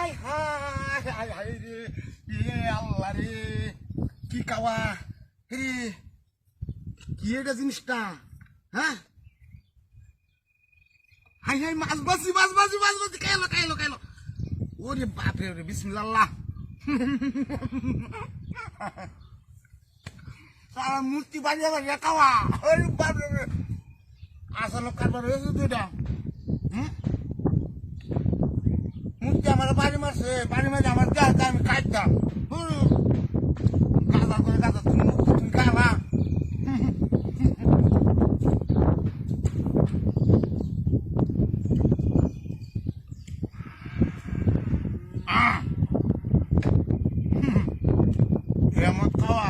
High high high high রে ইয়ে আল্লাহ রে কি কাওয়া রে কি এটা জিনিসটা হ্যাঁ হাই হাই মাছ বাসি খাইলো ওরে বাপ রে বিসমিল্লাহ সারা মূর্তি বানিয়ে খাওয়া ওরে বাপ রে আসলে কারবার হয়েছে তো এটা মূর্তি আমার বাড়ি মারছে আমার গাছ আমি কাটতাম গাঁদা করে গাঁদা তুমি মূর্তি তুমি খাওয়া এমন খাওয়া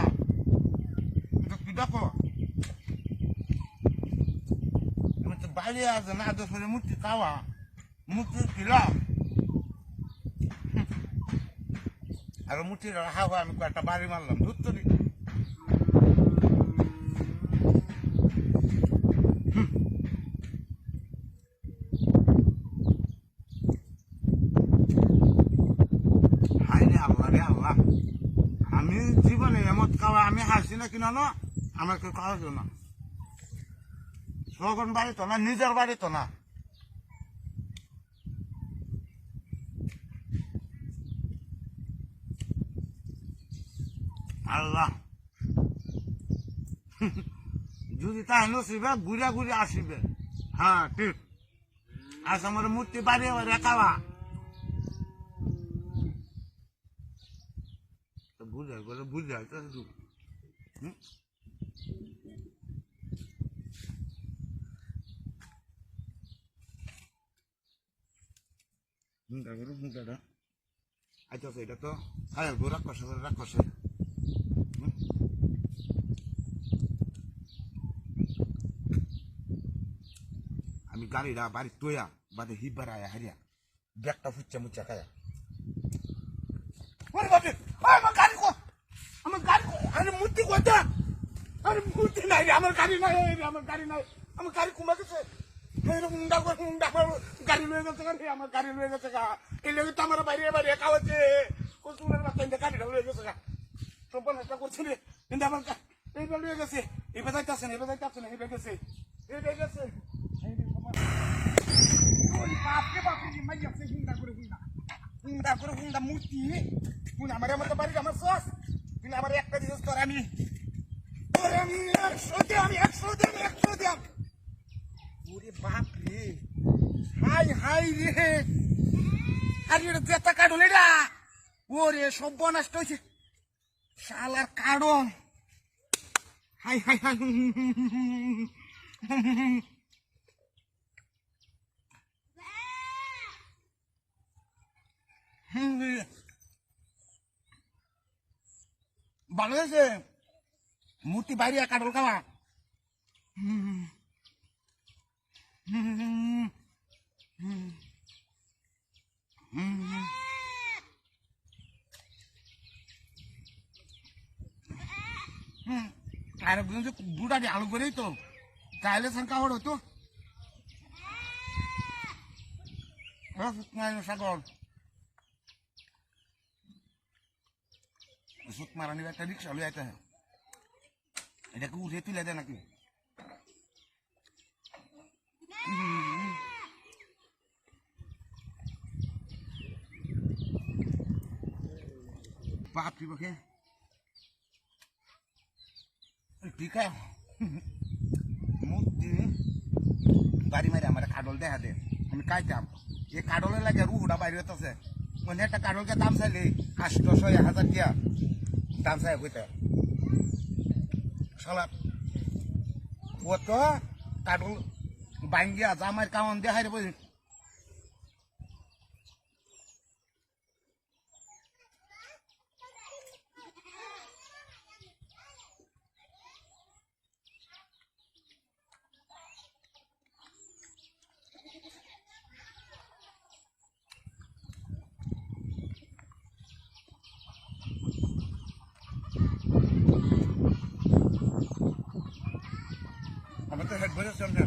কি দেখো বাইরে আছে না তো মূর্তি খাওয়া মূর্তি খিলাম আর মূর্তি হাওয়া আমি কয়েকটা বাড়ি মারলাম ধরতো নি হাইরে আল্লাহ রে আল্লাহ আমি জীবনে এমন খাওয়া আমি হাসি না কিনা না আমার কেউ খাওয়া না সগন বাড়ি তো না নিজের বাড়ি তো না আল্লাহ যদি তাই নসিবে ঘুরে ঘুরে আসিবে হ্যাঁ ঠিক আজ আমার মূর্তি বাড়ি খাওয়া বুঝে হুঁকাটা আচ্ছা এটা তো খায় রাক্ষসে আমি গাড়িটা বাড়ি তোয়া বাদে হিবার আয়া হারিয়া ব্যাগটা ফুচ্চা মুচ্চা খায়া আমার গাড়ি মূর্তি কোথা আরে মূর্তি নাই আমার গাড়ি নাই আমার গাড়ি কমা গেছে গাড়ি লয়ে গেছে আমার গাড়ি লয়ে গেছে গা এই লেগে তো আমার বাইরে খাওয়াচ্ছে কুসুমের বাচ্চা গাড়িটা লয়ে গেছে গা সম্পূর্ণ একটা করছে রে কিন্তু আমার এইবার লয়ে গেছে এবার যাইতেছে না এবার গেছে হুন্ডা মূর্তি আমার আমার বাড়ি আমার সস আমার একটা জিনিস তোর আমি 100 দিয়াম ওরে বাপ রে হাই রে আরে জেতা কাটল এটা ওরে সব নষ্ট হয়েছে শালার কাটল হাই ভালো হয়েছে মূর্তি বাইরে কাটল খাওয়া আর বুড়াটি আলু করেই তো চাইলে শঙ্কা হড় হতো সাগর সুত মারানি একটা রিক্সা লুয়ে আইতে এটাকে উঠে তুলে দেয় নাকি বাপরি বাকে ঠিক আছে মূর্তি বাড়ি মারি আমার কাডল দেখা দে আমি কাইতাম এই কাডলের লাগে রুহুটা বাইরে হতেছে মানে একটা কাডলকে দাম চাইলে 800-1000 দিয়া দাম চাই কইতে সালা ও তো কাডল বাইঙ্গিয়া জামার কামান দেখাই রে বুঝি আমার তো হেড ভরে সামনে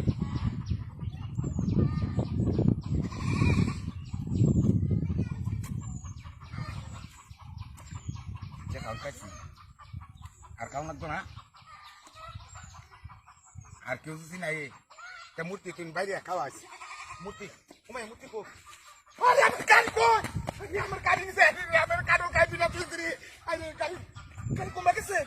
খাইছি আর খাওয়া লাগতো না আর কেউ যদি নাই তা মূর্তি তুমি বাইরে খাওয়া আছে মূর্তি তোমায় মূর্তি কো আরে আমার গাড়ি কো আমার গাড়ি নিছে আমার গাড়ি খাইবি না তুই তুই আরে গাড়ি গাড়ি কমে গেছে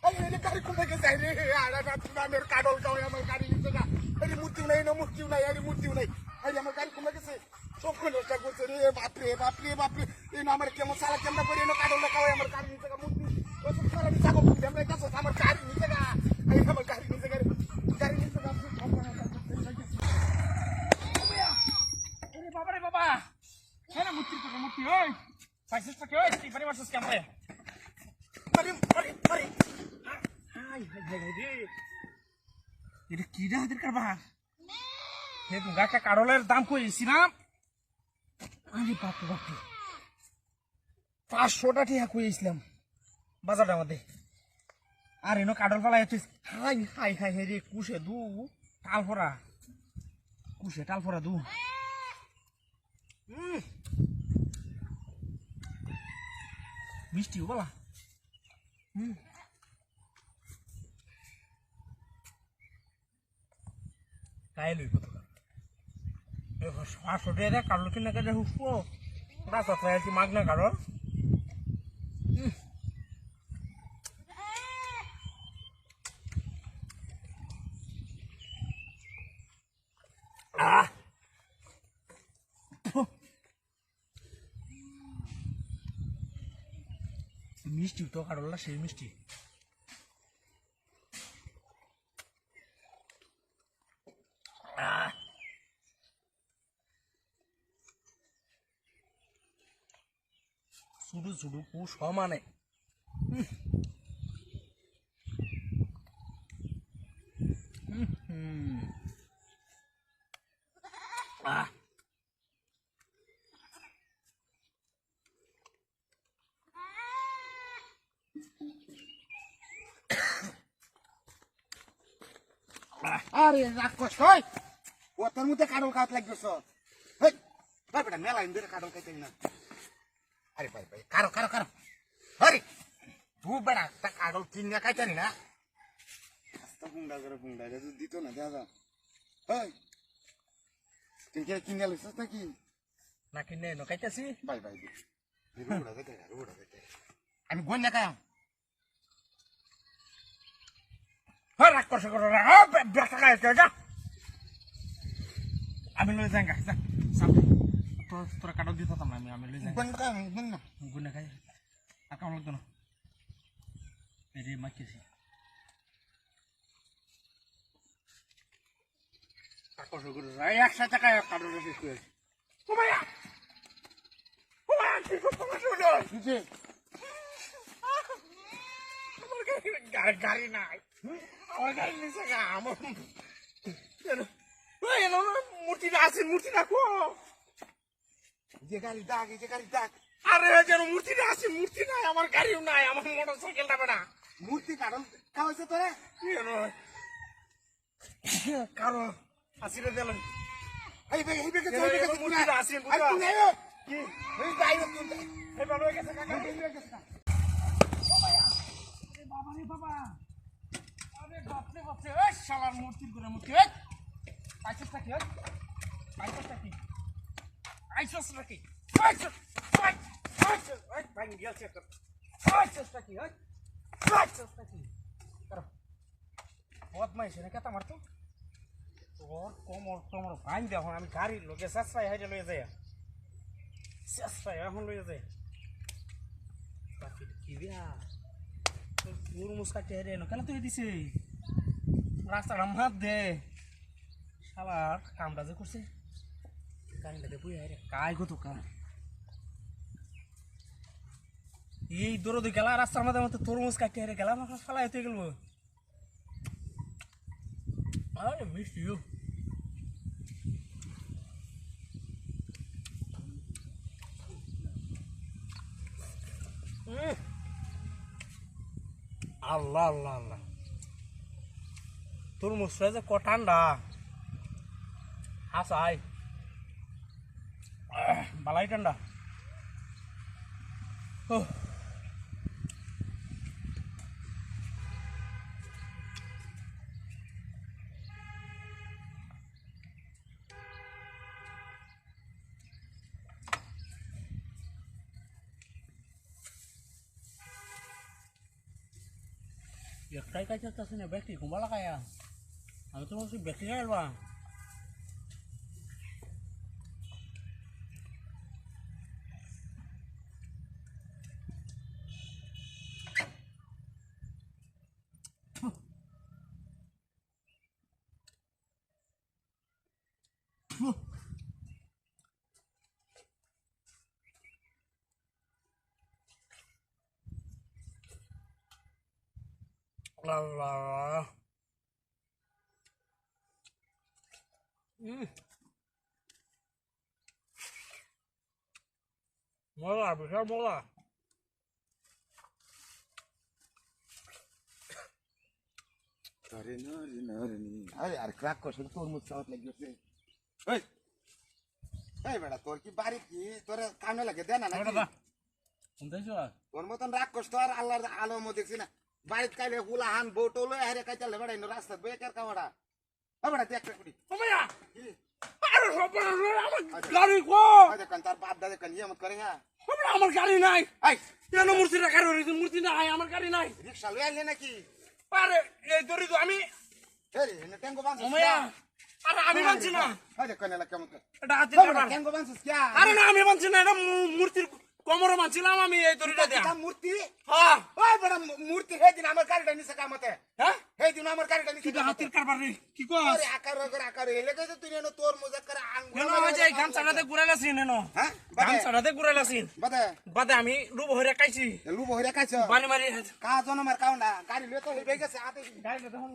আরে গাড়ি কমে গেছে আরে আরে আমার কাডল গাও আমার গাড়ি নিছে না আরে মূর্তি নাই না মূর্তি নাই আরে মূর্তি নাই আরে আমার গাড়ি কমে গেছে সব নষ্ট করছে রে বাপরে বাপরে বাপরে এই না আমার কেমন সারা কেমন করে না কাডল গাও আমার গাড়ি নিছে না মূর্তি ও সব সারা নিছে গো আমরা কাছে আমার গাড়ি নিছে না আরে আমার গাড়ি নিছে গাড়ি নিছে না বাবা রে বাবা হ্যাঁ না মূর্তি ওই পাইছিস কি ওই তুই পারি মারছিস কেমন আরে আরে আরে হাই হাই হাই রে এটা কি রে হাতের কারবা হে গাকা কারলের দাম কইছিলাম আরে বাপ রে বাপ 500 টাকা কইছিলাম বাজারটার মধ্যে আর এনো কাডল ফালাই তুই হাই হাই হাই রে কুশে দু টালফরা কুশে টালফরা দু মিষ্টি বলা তাই লই কত পাঁচশো টাকা কারো কিনা কাজে হুসবো রাস্তা আছে মাগ না কারো মিষ্টি তো কারোলা সেই মিষ্টি শুধু শুধু কু সমানে আরে রাক্ষস হয় ওটার মধ্যে কাডল খাওয়াত লাগতেছ ভাই বেটা মেলা ইন্দির কাডল খাইতে না আরে ভাই ভাই কারো কারো কারো আরে তুই বেটা তা কাডল কিনে খাইতানি না আস্তা গুন্ডা করে দিত না দাদা ভাই তুই কে কিনে লইছস নাকি না কিনে নো খাইতাছি ভাই ভাই রুড়া গেতে আমি গন্যা খাইম হ্যাঁ রাগ করছে করো না ব্যাগটা খাই যা আমি লই যাই গা যা তোরা কাটো দিত না আমি লই যাই গন্যা খাইম গন্যা গুনে খাই আর কাম লাগতো না এরে মাকিছি কাকড় করে রাই 100 টাকা কাটো শেষ করে ওমায়া কি করতে শুনো কিছে গাড়ি নাই আমার গাড়ি নিচে গা আমার মূর্তি রাখো যে গাড়ি ডাক এই যে গাড়ি ডাক আরে যেন মূর্তি আছে মূর্তি নাই আমার গাড়িও নাই আমার মোটর সাইকেলটা বেড়া মূর্তি কাডল খাওয়াইছে তোরে কারো আসিরে দিল এই বে মূর্তি আছে আর তুই নাই কি এই যাই না তুই এই ভালো হয়ে গেছে কাকা এই গেছে বাবা রে বাবা আরে বাপরে বাপরে এই শালার মূর্তির করে মূর্তি এই পাইছস কি আইছস নাকি আইছস এই ভাই গেছে তো আইছস নাকি করো বদমাইশ না কেতা মারতো তোর কোমর ভাঙ দে এখন আমি গাড়ির লোকে চেষ্টায় হাইটে লয়ে যাই চেষ্টায় এখন লয়ে যাই কি বিয়া তোর মুসকাতে হেরে এনো কেন তুই দিছে রাস্তাটা মাত দে শালার কামটা যে করছে কাহিনীটাতে বুঝে হাইরে কাই গো তো কাম এই দৌড় গেলা রাস্তার মধ্যে মতো তরমুজ কাটতে হেরে গেলাম ফালাই হতে গেল আরে মিষ্টি আল্লাহ আল্লাহ আল্লাহ তরমুজটা যে ক ঠান্ডা হাসাই বালাই ঠান্ডা একটাই কাছে আছে না ব্যক্তি ঘুমা লাগায়া আমি তো বলছি ব্যক্তি খাইলবা Allah. Mola, besar mola. আরে না রে না রে নি। আরে আর ক্র্যাক করছে তরমুজ খাওয়াত লাগিয়েছে এই এই বেটা তোর কি বাড়ি কি তোর কামে লাগে দে না নাকি শুনতেছ তোর মতন রাগ করছ তো আর আল্লাহর আলো মো দেখছি না বাড়িত কাইলে হুলা হান বউটো লই হারে কাইতালে বেড়াই না রাস্তা বেকার কামড়া ও বেটা দেখ কুড়ি ও ভাইয়া কি আরে সব আমার গাড়ি কো আজ কান তার বাপ দাদা কান ইয়ে মত করে হ্যাঁ আমার গাড়ি নাই এই কেন মূর্তি রাখার হইছে মূর্তি নাই আমার গাড়ি নাই রিকশা লই আইলে নাকি আরে এই দড়ি তো আমি এই রে টেঙ্গো বানছ ও ভাইয়া আরে আমি মানছি না আজ কান এলা কেমন এটা হাতে বেটা টেঙ্গো বানছ কি আরে না আমি মানছি না এটা মূর্তির কোমরে মানছিলাম আমি এই দড়িটা দেয়া এটা মূর্তি হ্যাঁ ওই বেটা মূর্তি হেদিন আমার গাড়িটা নিছে কামতে হ্যাঁ হেদিন আমার গাড়িটা নিছে কিটা হাতের কারবার রে কি কস আরে আকার এলে কইছে তুই এনো তোর মজা করে আঙ্গুল কেন ওই যে গামছাটাতে ঘুরাইলাছি নেনো হ্যাঁ গামছাটাতে ঘুরাইলাছি বাদে বাদে আমি ডুব হইরা খাইছি লুব হইরা খাইছ পানি মারি কা জনমার কাউন্ডা গাড়ি লয়ে তো হইবে গেছে আতে গাড়িটা তখন